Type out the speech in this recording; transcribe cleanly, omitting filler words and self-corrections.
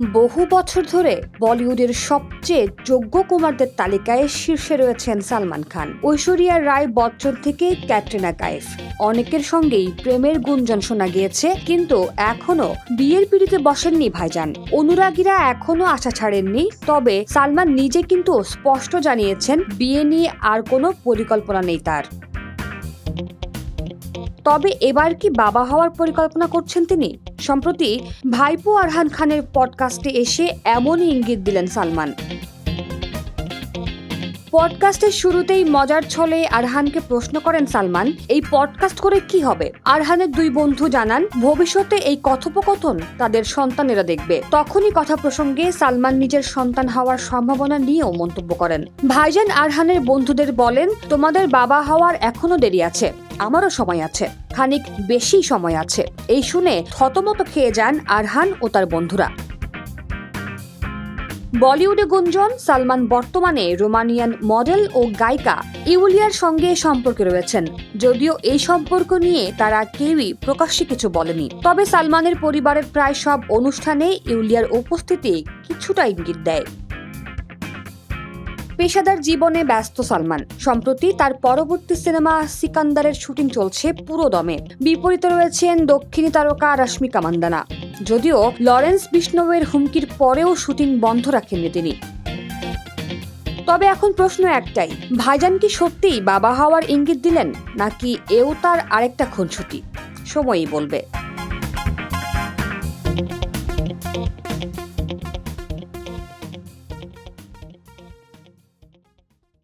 বহু বছর ধরে বলিউডের সবচেয়ে যোগ্য কুমারদের তালিকায় শীর্ষে রয়েছেন সালমান খান, ঐশ্বরিয়া রায় বচ্চন থেকে ক্যাটরিনা কাইফ। অনেকের সঙ্গেই প্রেমের গুঞ্জন শোনা গিয়েছে, কিন্তু এখনো বিয়ের পিড়িতে বসেননি ভাইজান। অনুরাগীরা এখনো আশা ছাড়েননি, তবে সালমান নিজে কিন্তু স্পষ্ট জানিয়েছেন বিয়ে নিয়ে আর কোনো পরিকল্পনা নেই তার। তবে এবার কি বাবা হওয়ার পরিকল্পনা করছেন তিনি? সম্প্রতি ভাইপো আরহান খানের পডকাস্টে এসে এমনই ইঙ্গিত দিলেন সালমান। পডকাস্টের শুরুতেই মজার ছলে আরহানকে প্রশ্ন করেন সালমান, এই পডকাস্ট করে কি হবে? আরহানের দুই বন্ধু জানান, ভবিষ্যতে এই কথোপকথন তাদের সন্তানেরা দেখবে। তখনই কথা প্রসঙ্গে সালমান নিজের সন্তান হওয়ার সম্ভাবনা নিয়েও মন্তব্য করেন। ভাইজান আরহানের বন্ধুদের বলেন, তোমাদের বাবা হওয়ার এখনো দেরি আছে, আমারও সময় আছে, খানিক বেশি সময় আছে। এই শুনে থতমত খেয়ে যান আরহান ও তার বন্ধুরা। বলিউডে গুঞ্জন, সালমান বর্তমানে রোমানিয়ান মডেল ও গায়িকা ইউলিয়ার সঙ্গে সম্পর্কে রয়েছেন। যদিও এই সম্পর্ক নিয়ে তারা কেউই প্রকাশ্যে কিছু বলেনি, তবে সালমানের পরিবারের প্রায় সব অনুষ্ঠানে ইউলিয়ার উপস্থিতি কিছুটা ইঙ্গিত দেয়। পেশাদার জীবনে ব্যস্ত সালমান। সম্প্রতি তার পরবর্তী সিনেমা সিকান্দারের শুটিং চলছে পুরো দমে। বিপরীতে রয়েছেন দক্ষিণী তারকা রশ্মিকা মান্দানা। যদিও লরেন্স বিষ্ণবের হুমকির পরেও শুটিং বন্ধ রাখেননি তিনি। তবে এখন প্রশ্ন একটাই, ভাইজান কি সত্যিই বাবা হওয়ার ইঙ্গিত দিলেন, নাকি এও তার আরেকটা খুনসুটি? সময়ই বলবে।